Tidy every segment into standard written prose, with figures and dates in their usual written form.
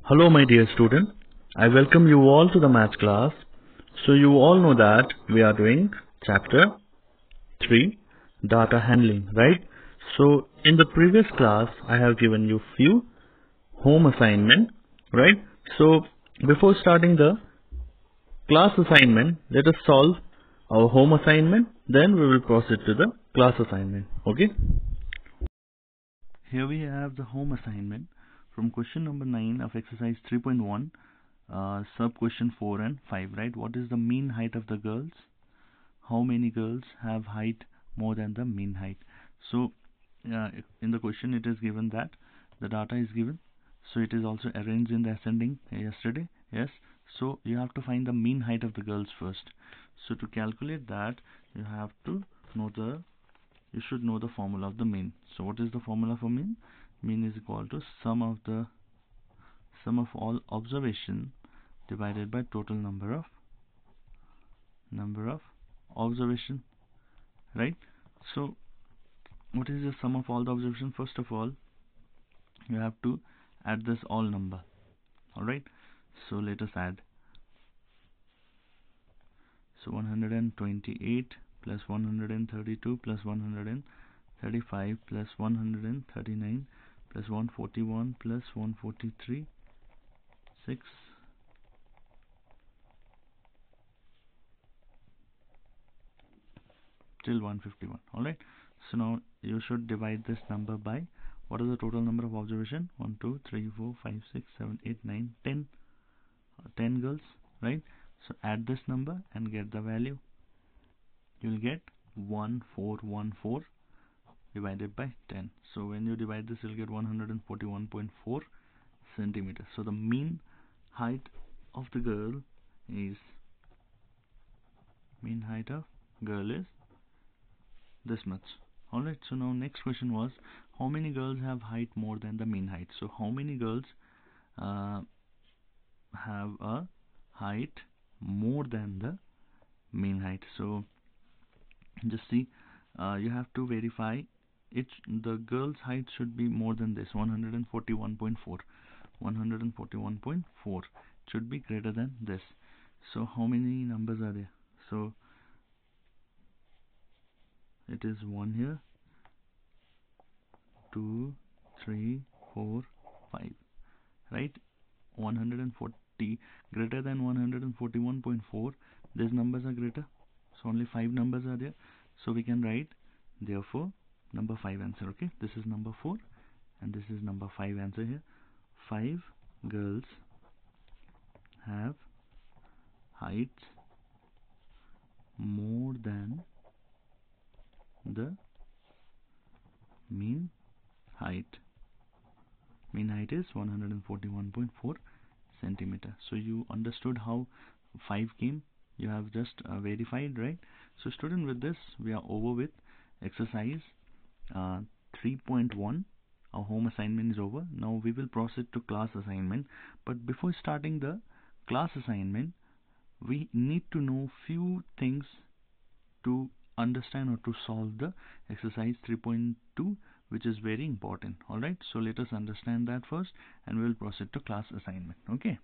Hello my dear student, I welcome you all to the math class. So you all know that we are doing chapter 3 data handling, right? So in the previous class I have given you few home assignment, right? So before starting the class assignment, let us solve our home assignment, then we will proceed to the class assignment, okay? Here we have the home assignment from question number 9 of exercise 3.1, sub question 4 and 5, right? What is the mean height of the girls? How many girls have height more than the mean height? So in the question it is given that the data is given, so it is also arranged in the ascending yesterday, yes. So you have to find the mean height of the girls first. So to calculate that, you have to know you should know the formula of the mean. So what is the formula for mean? Mean is equal to sum of all observation divided by total number of observation, right? So what is the sum of all the observation? First of all, you have to add this all number. All right, so let us add. So 128 plus 132 plus 135 plus 139 plus 141 plus 143, 6 till 151. All right, so now you should divide this number by what is the total number of observation? 1 2 3 4 5 6 7 8 9 10 girls, right? So add this number and get the value. You will get 1414 divided by 10. So when you divide this, you'll get 141.4 centimeters. So the mean height of the girl is this much. Alright, so now next question was, how many girls have height more than the mean height? So how many girls have a height more than the mean height? So just see, you have to verify the girl's height should be more than this 141.4. 141.4 should be greater than this. So how many numbers are there? So it is 1 here, 2 3 4 5, right? 140 greater than 141.4. These numbers are greater, so only 5 numbers are there, so we can write therefore number 5 answer. Okay, this is number 4 and this is number 5 answer here. 5 girls have heights more than the mean height. Mean height is 141.4 centimeter. So you understood how 5 came. You have just verified, right? So student, with this we are over with exercise 3.1. Our home assignment is over. Now we will proceed to class assignment. But before starting the class assignment, we need to know few things to understand or to solve the exercise 3.2, which is very important. Alright, so let us understand that first and we will proceed to class assignment. Okay.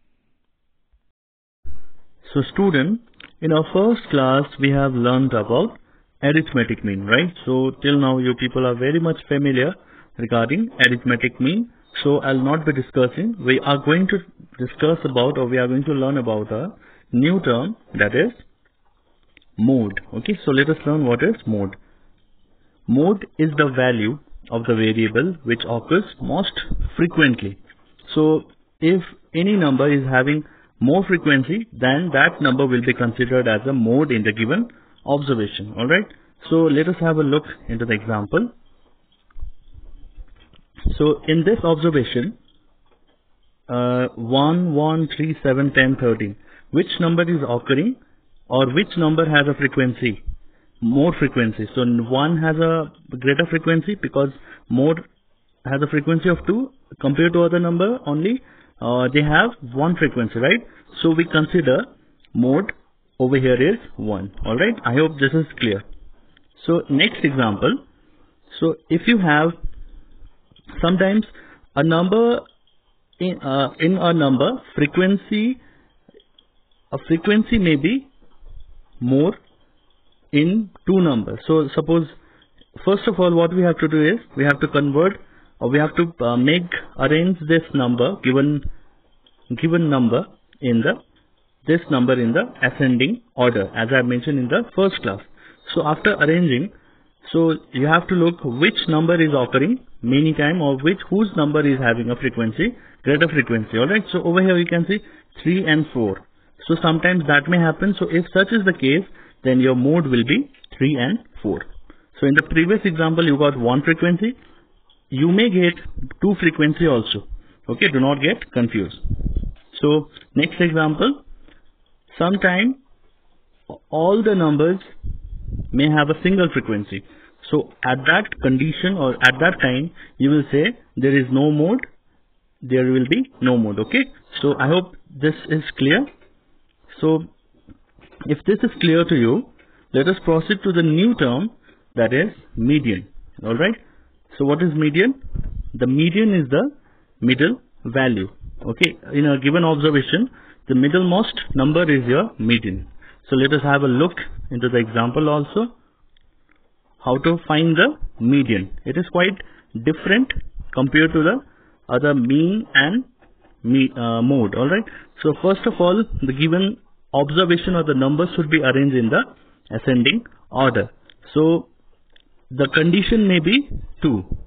So student, in our first class we have learned about arithmetic mean, right? So till now you people are very much familiar regarding arithmetic mean. So I'll not be discussing. We are going to discuss about, or we are going to learn about a new term, that is mode. Okay, so let us learn what is mode. Mode is the value of the variable which occurs most frequently. So if any number is having more frequency, then that number will be considered as a mode in the given observation. Alright, so let us have a look into the example. So in this observation, 1, 1, 3, 7, 10, 13, which number is occurring, or which number has a frequency, more frequency? So 1 has a greater frequency because mode has a frequency of 2 compared to other number only they have 1 frequency, right? So we consider mode over here is 1. Alright, I hope this is clear. So next example. So if you have sometimes a number in a number, a frequency may be more in two numbers. So suppose, first of all, what we have to do is we have to convert, or we have to arrange this number, given number in this number in the ascending order, as I mentioned in the first class. So after arranging, so you have to look which number is occurring many times, or whose number is having a greater frequency. Alright, so over here you can see 3 and 4. So sometimes that may happen. So if such is the case, then your mode will be 3 and 4. So in the previous example you got one frequency, you may get two frequency also. Okay, do not get confused. So next example, sometime all the numbers may have a single frequency. So at that condition, or at that time, you will say there is no mode, there will be no mode. Okay, so I hope this is clear. So if this is clear to you, let us proceed to the new term, that is median. Alright, so what is median? The median is the middle value. Okay, in a given observation, the middlemost number is your median. So let us have a look into the example also, how to find the median. It is quite different compared to the other mean and mode. Alright, so first of all, the given observation or the numbers should be arranged in the ascending order. So the condition may be 2.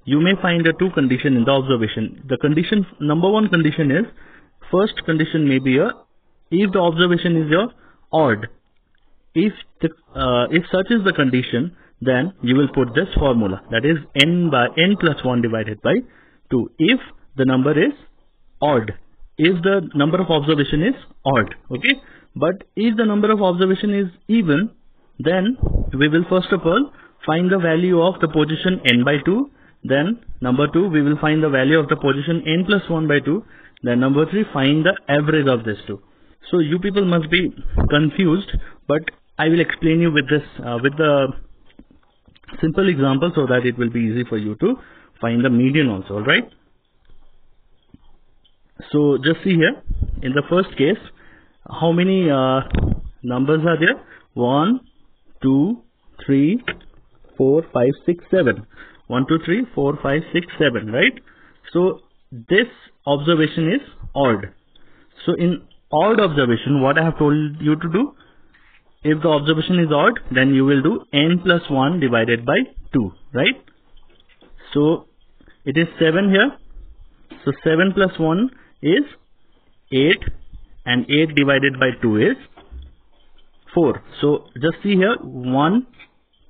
You may find a 2 condition in the observation. The condition, number 1 condition is, first condition may be if the observation is your odd. If such is the condition, then you will put this formula, that is n plus 1 divided by 2. If the number is odd, if the number of observation is odd. Okay, but if the number of observation is even, then we will first of all find the value of the position n by 2. Then number 2, we will find the value of the position n plus 1 by 2. Then number 3, find the average of this 2. So you people must be confused, but I will explain you with this with the simple example, so that it will be easy for you to find the median also. Alright, so just see here, in the first case, how many numbers are there? 1, 2, 3, 4, 5, 6, 7. 1, 2, 3, 4, 5, 6, 7, right? So this observation is odd. So in odd observation, what I have told you to do, if the observation is odd, then you will do n plus 1 divided by 2, right? So it is 7 here. So 7 plus 1 is 8, and 8 divided by 2 is 4. So just see here, 1,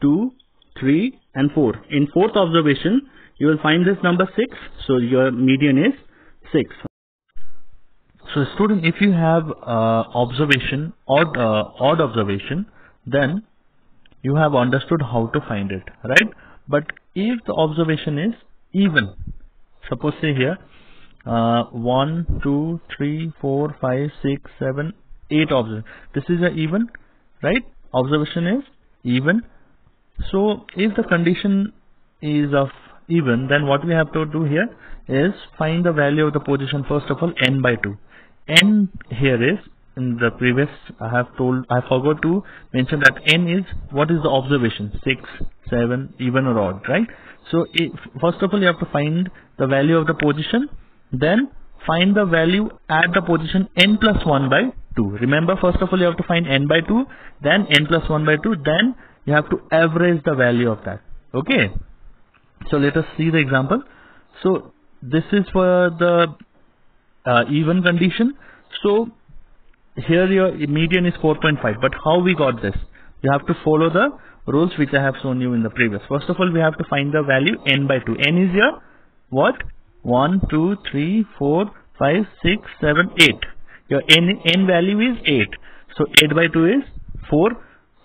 2, 3 and 4. In fourth observation, you will find this number 6. So your median is 6. So student, if you have observation, odd observation, then you have understood how to find it, right? But if the observation is even, suppose say here 1, 2, 3, 4, 5, 6, 7, 8 observation. This is a even, right? Observation is even. So if the condition is of even, then what we have to do here is find the value of the position, first of all, n by 2. N here is, in the previous I forgot to mention that n is, what is the observation? 6, 7, even or odd, right? So first of all, you have to find the value of the position, then find the value at the position n plus 1 by 2. Remember, first of all, you have to find n by 2, then n plus 1 by 2, then you have to average the value of that. Okay, so let us see the example. So this is for the even condition. So here your median is 4.5, but how we got this? You have to follow the rules which I have shown you in the previous. First of all, we have to find the value n by 2. N is your what? 1, 2, 3, 4, 5, 6, 7, 8. Your n value is 8. So 8 by 2 is 4.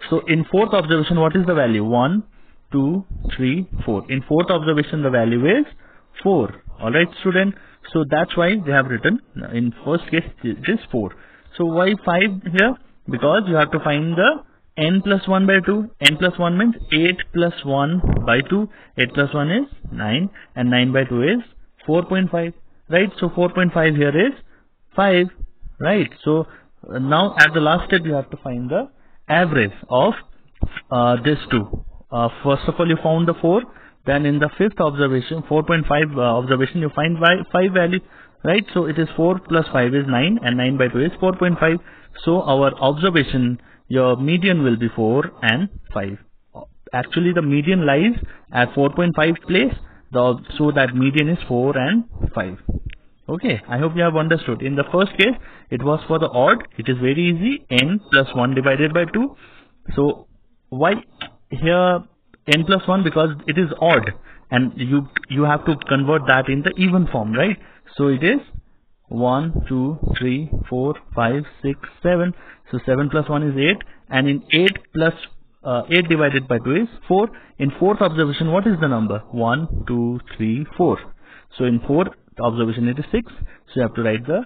So in fourth observation, what is the value? 1, 2, 3, 4. In fourth observation, the value is 4. Alright, student. So that's why they have written, in first case, it is 4. So why 5 here? Because you have to find the n plus 1 by 2. N plus 1 means 8 plus 1 by 2. 8 plus 1 is 9. And 9 by 2 is 4.5. right? So 4.5 here is 5, right? So now at the last step you have to find the average of these two. First of all you found the 4, then in the fifth observation, 4.5 observation, you find 5 value, right? So it is 4 plus 5 is 9, and 9 by 2 is 4.5. So our observation, your median will be 4 and 5. Actually the median lies at 4.5 place, so that median is 4 and 5. Okay, I hope you have understood. In the first case, it was for the odd. It is very easy, n plus 1 divided by 2. So why here n plus 1? Because it is odd, and you have to convert that in the even form, right? So it is 1, 2, 3, 4, 5, 6, 7. So 7 plus 1 is 8, and in 8 plus 8 divided by 2 is 4. In fourth observation, what is the number? 1, 2, 3, 4. So in fourth observation it is 6. So you have to write the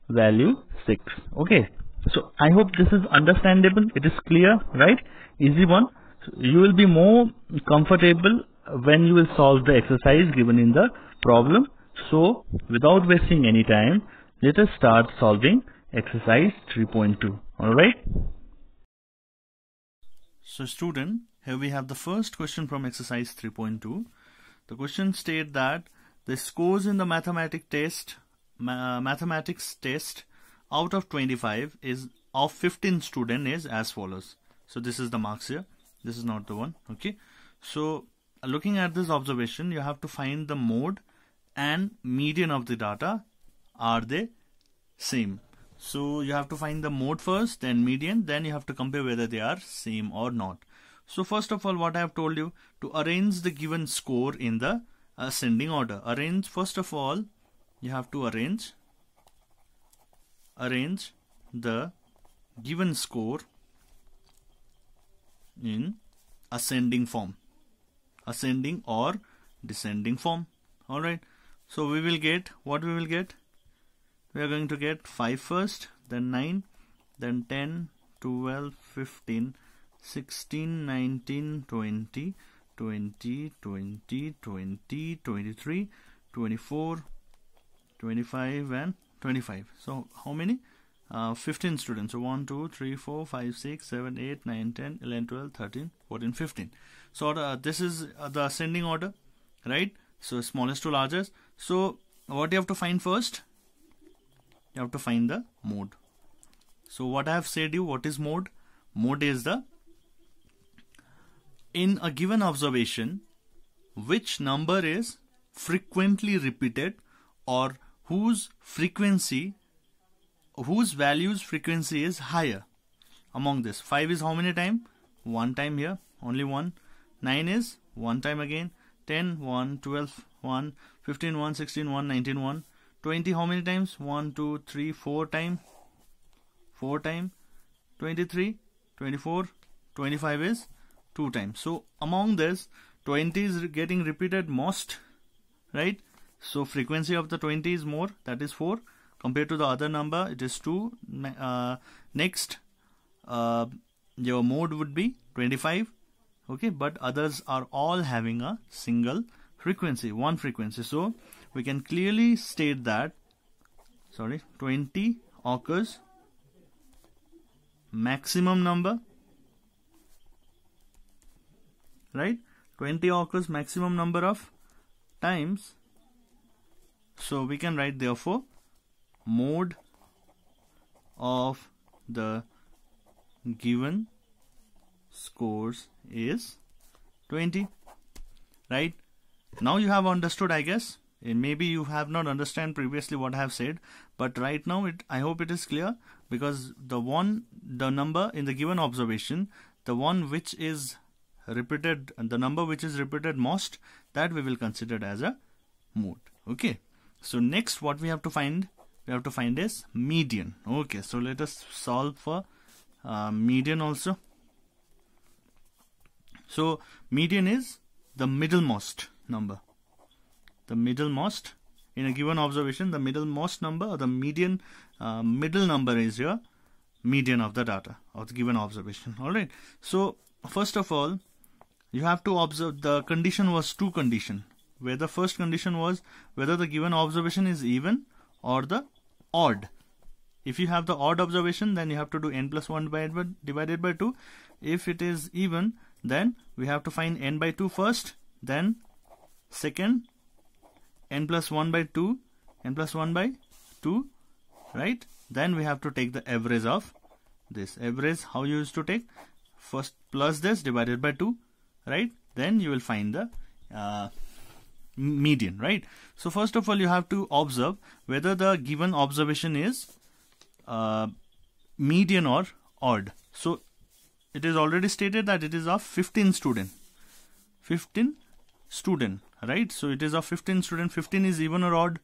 value 6. Okay. So I hope this is understandable. It is clear, right? Easy one. So you will be more comfortable when you will solve the exercise given in the problem. So without wasting any time, let us start solving exercise 3.2. Alright. So student, here we have the first question from exercise 3.2. The question states that the scores in the mathematics test out of 25 is of 15 student is as follows. So this is the marks here. This is not the one. Okay. So looking at this observation, you have to find the mode and median of the data. Are they same? So you have to find the mode first, then median, then you have to compare whether they are same or not. So first of all, what I have told you, to arrange the given score in the ascending order. First of all, you have to arrange the given score in ascending form, ascending or descending form. Alright, so we will get what we will get. We are going to get 5 first, then 9, then 10, 12, 15, 16, 19, 20, 20, 20, 20, 23, 24, 25 and 25. So how many? 15 students. So 1, 2, 3, 4, 5, 6, 7, 8, 9, 10, 11, 12, 13, 14, 15. So this is the ascending order, right? So smallest to largest. So what you have to find first? You have to find the mode. So what I have said you, what is mode? Mode is the, in a given observation, which number is frequently repeated or whose value's frequency is higher among this. 5 is how many time? 1 time here, only 1. 9 is 1 time again. 10, 1, 12, 1, 15, 1, 16, 1, 19, 1. 20 how many times? 1, 2, 3, 4 time. 4 time. 23, 24, 25 is 2 times. So among this, 20 is getting repeated most, right? So frequency of the 20 is more, that is 4. Compared to the other number, it is 2. Next, your mode would be 25. Okay, but others are all having a single frequency, one frequency. So we can clearly state that 20 occurs maximum number, right? 20 occurs maximum number of times. So we can write therefore mode of the given scores is 20, right? Now you have understood, I guess. Maybe you have not understand previously what I have said, but right now I hope it is clear, because the number in the given observation, the one which is repeated, the number which is repeated most, that we will consider as a mode. Okay, so next what we have to find is median. Okay, so let us solve for median also. So median is the middlemost number. The middlemost in a given observation, the middlemost number or the median middle number is your median of the data of the given observation. Alright. So first of all, you have to observe the condition was 2 condition. where the first condition was whether the given observation is even or the odd. If you have the odd observation, then you have to do n plus 1 divided by 2. If it is even, then we have to find n by 2 first, then second n plus 1 by 2, n plus 1 by 2, right? Then we have to take the average of this. Average, how you used to take? First plus this divided by 2, right? Then you will find the median, right? So first of all, you have to observe whether the given observation is median or odd. So it is already stated that it is of 15 student. 15 student, right? So it is of 15 student. 15 is even or odd?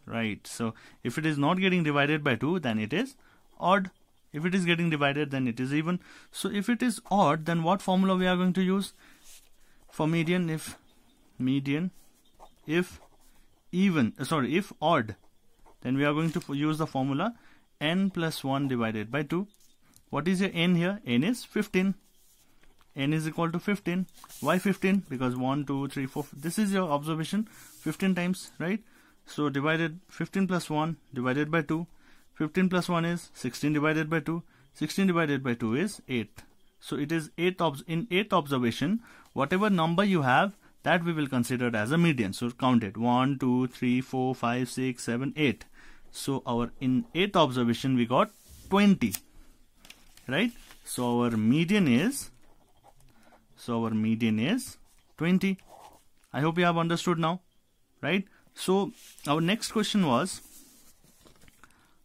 Right. So if it is not getting divided by 2, then it is odd. If it is getting divided, then it is even. So if it is odd, then what formula we are going to use for median? If odd, then we are going to use the formula n plus 1 divided by 2. What is your n here? N is 15. N is equal to 15. Why 15? Because 1, 2, 3, 4. This is your observation 15 times, right? So divided 15 plus 1 divided by 2. 15 plus 1 is 16 divided by 2. 16 divided by 2 is 8. So it is in 8th observation, whatever number you have, that we will consider as a median. So count it. 1, 2, 3, 4, 5, 6, 7, 8. So our in 8th observation we got 20. Right? So our median is 20. I hope you have understood now. Right? So our next question was,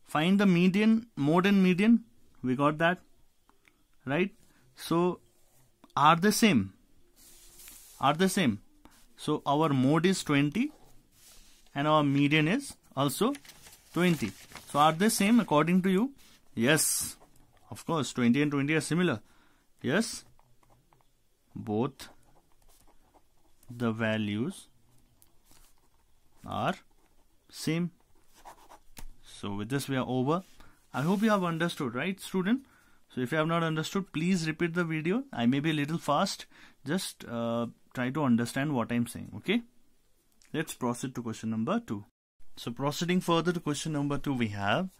find the median, mode and median. We got that. Right? So are they same? So our mode is 20 and our median is also 20. So are they same according to you? Yes. Of course, 20 and 20 are similar. Yes. Both the values are same. So with this we are over. I hope you have understood, right, student? So if you have not understood, please repeat the video. I may be a little fast. Just try to understand what I am saying, okay? Let's proceed to question number 2. So proceeding further to question number 2, we have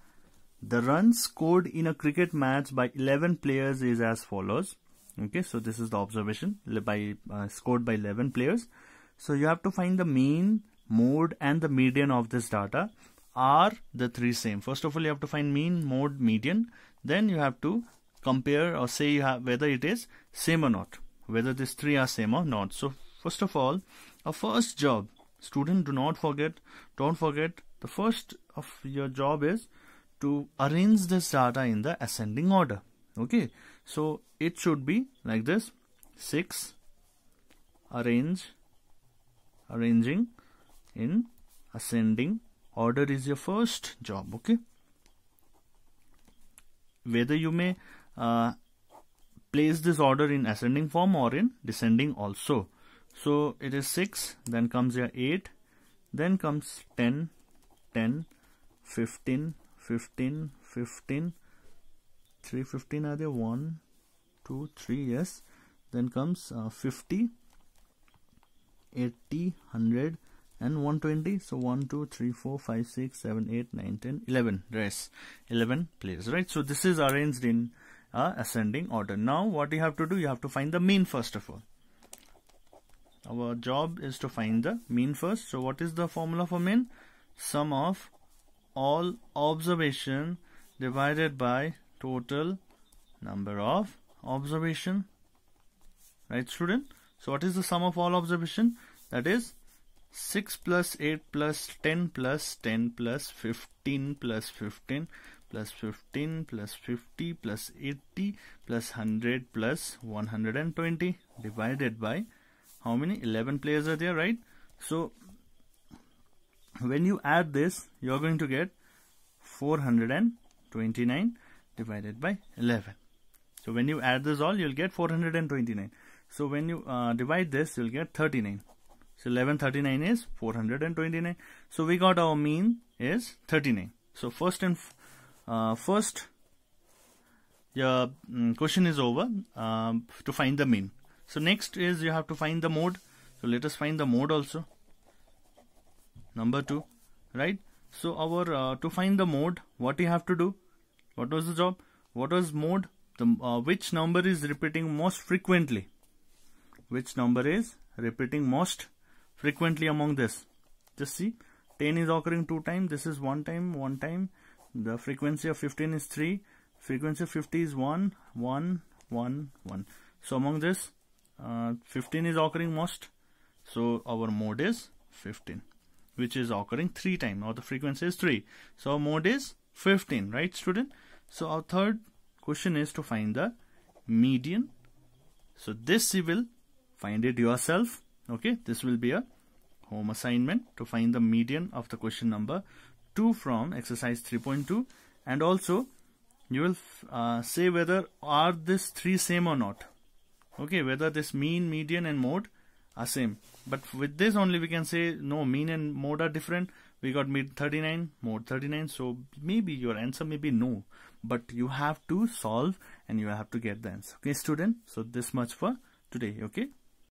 the runs scored in a cricket match by 11 players is as follows. Okay, so this is the observation scored by 11 players. So you have to find the mean, mode and the median of this data. Are the three same? First of all, you have to find mean, mode, median. Then you have to compare or say whether it is same or not, whether these three are same or not. So first of all, our first job, student, don't forget the first of your job is to arrange this data in the ascending order. Okay, so it should be like this: 6 arranging in ascending order is your first job. Okay, whether you may place this order in ascending form or in descending also. So it is 6, then comes your 8, then comes 10, 10, 15, 15, 15, 3 15 are there, 1, 2, 3, yes. Then comes 50, 80, 100 and 120. So 1, 2, 3, 4, 5, 6, 7, 8, 9, 10, 11. Rest 11 players, right? So this is arranged in ascending order. Now what you have to do, you have to find the mean first of all. Our job is to find the mean first. So what is the formula for mean? Sum of all observation divided by total number of observation. Right, student? So what is the sum of all observation? That is 6 plus 8 plus 10 plus 10 plus 15 plus 15 plus 15 plus 50 plus 80 plus 100 plus 120 divided by how many? 11 players are there, right? So when you add this, you are going to get 429 divided by 11. So when you add this all, you'll get 429. So when you divide this, you'll get 39. So 1139 is 429. So we got our mean is 39. So first your question is over to find the mean. So next is you have to find the mode. So let us find the mode also. Number 2, right? So our to find the mode, what you have to do? What was the job? What was mode? The which number is repeating most frequently? Which number is repeating most frequently among this? Just see, 10 is occurring 2 times. This is 1 time. The frequency of 15 is 3. Frequency of 50 is 1, 1, 1, 1. So among this, 15 is occurring most. So our mode is 15, which is occurring 3 times. Now the frequency is 3. So our mode is 15, right, student? So our third question is to find the median. So this you will find it yourself. Okay, this will be a home assignment to find the median of the question number 2 from exercise 3.2, and also you will say whether are these 3 same or not. Okay, whether this mean, median and mode are same. But with this only we can say no, mean and mode are different. We got mean 39, mode 39. So maybe your answer may be no, but you have to solve and you have to get the answer. Okay, student. So this much for today. Okay.